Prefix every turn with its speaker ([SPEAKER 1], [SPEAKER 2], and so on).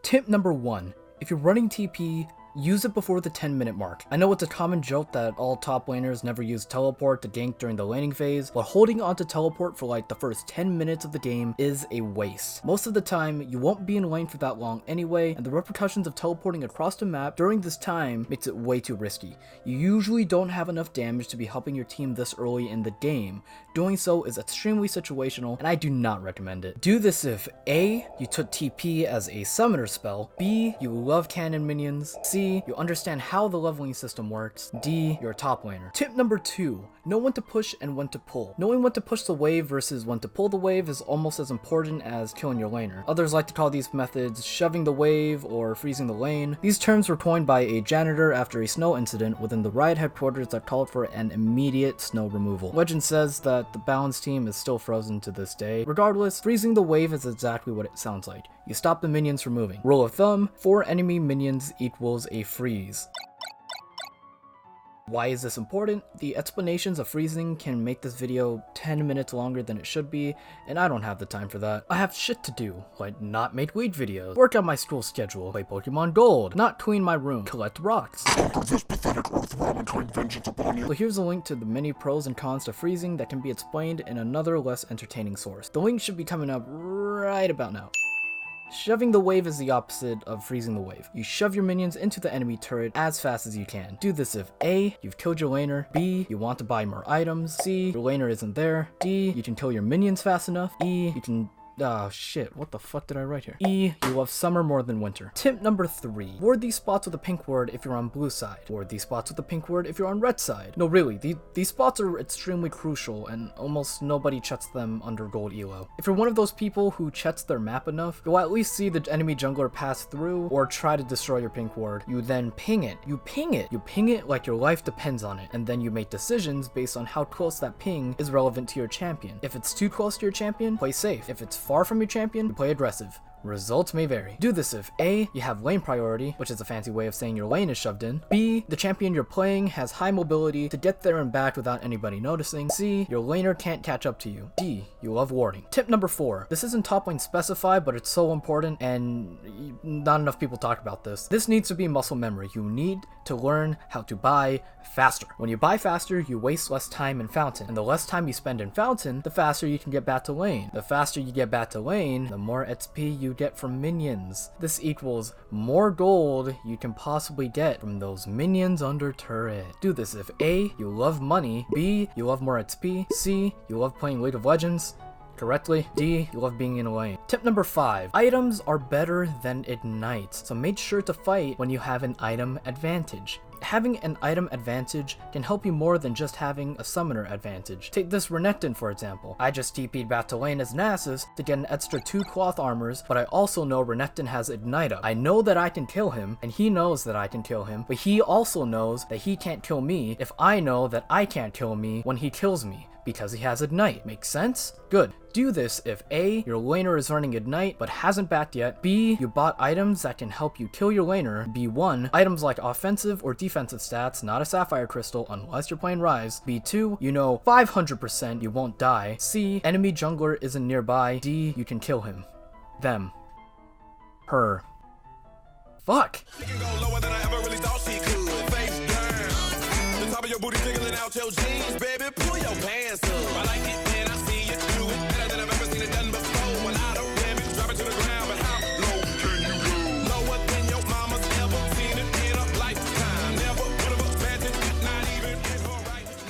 [SPEAKER 1] Tip number 1. If you're running TP, use it before the 10-minute mark. I know it's a common joke that all top laners never use teleport to gank during the laning phase, but holding onto teleport for like the first 10 minutes of the game is a waste. Most of the time, you won't be in lane for that long anyway, and the repercussions of teleporting across the map during this time makes it way too risky. You usually don't have enough damage to be helping your team this early in the game. Doing so is extremely situational, and I do not recommend it. Do this if A, you took TP as a summoner spell, B, you love cannon minions, C, you understand how the leveling system works, D, you're a top laner. Tip number 2, know when to push and when to pull. Knowing when to push the wave versus when to pull the wave is almost as important as killing your laner. Others like to call these methods shoving the wave or freezing the lane. These terms were coined by a janitor after a snow incident within the Riot headquarters that called for an immediate snow removal. Legend says that the balance team is still frozen to this day. Regardless, freezing the wave is exactly what it sounds like. You stop the minions from moving. Rule of thumb, 4 enemy minions equals a freeze. Why is this important? The explanations of freezing can make this video 10 minutes longer than it should be, and I don't have the time for that. I have shit to do, like not make weed videos, work out my school schedule, play Pokemon Gold, not clean my room, collect rocks.
[SPEAKER 2] This pathetic earthworm and claim vengeance upon you.
[SPEAKER 1] So here's a link to the many pros and cons to freezing that can be explained in another less entertaining source. The link should be coming up right about now. Shoving the wave is the opposite of freezing the wave. You shove your minions into the enemy turret as fast as you can. Do this if A, you've killed your laner, B, you want to buy more items, C, your laner isn't there, D, you can kill your minions fast enough, E, you can... Oh shit, what the fuck did I write here? E, you love summer more than winter. Tip number 3. Ward these spots with a pink word if you're on blue side. Ward these spots with a pink word if you're on red side. No, really, these spots are extremely crucial and almost nobody checks them under gold elo. If you're one of those people who checks their map enough, you'll at least see the enemy jungler pass through or try to destroy your pink ward. You then ping it. You ping it like your life depends on it, and then you make decisions based on how close that ping is relevant to your champion. If it's too close to your champion, play safe. If it's far from your champion, you play aggressive. Results may vary. Do this if A, you have lane priority, which is a fancy way of saying your lane is shoved in. B, the champion you're playing has high mobility to get there and back without anybody noticing. C, your laner can't catch up to you. D, you love warding. Tip number 4. This isn't top lane specified, but it's so important and not enough people talk about this. This needs to be muscle memory. You need to learn how to buy faster. When you buy faster, you waste less time in fountain, and the less time you spend in fountain, the faster you can get back to lane. The faster you get back to lane, the more XP you get from minions. This equals more gold you can possibly get from those minions under turret. Do this if A, you love money, B, you love more XP, C, you love playing League of Legends correctly, D, you love being in a lane. Tip number 5. Items are better than ignites, so make sure to fight when you have an item advantage. Having an item advantage can help you more than just having a summoner advantage. Take this Renekton for example. I just TP'd back to lane as Nasus to get an extra 2 cloth armors, but I also know Renekton has Ignite up. I know that I can kill him, and he knows that I can kill him, but he also knows that he can't kill me if I know that I can't kill me when he kills me, because he has Ignite. Makes sense? Good. Do this if A, your laner is running Ignite but hasn't backed yet, B, you bought items that can help you kill your laner, B1, items like offensive or defensive stats, not a Sapphire Crystal unless you're playing Rise, B2, you know 500% you won't die, C, enemy jungler isn't nearby, D, you can kill him. Them. Her. Fuck! Your booty jiggling out your jeans, baby, pull your pants up. I like it.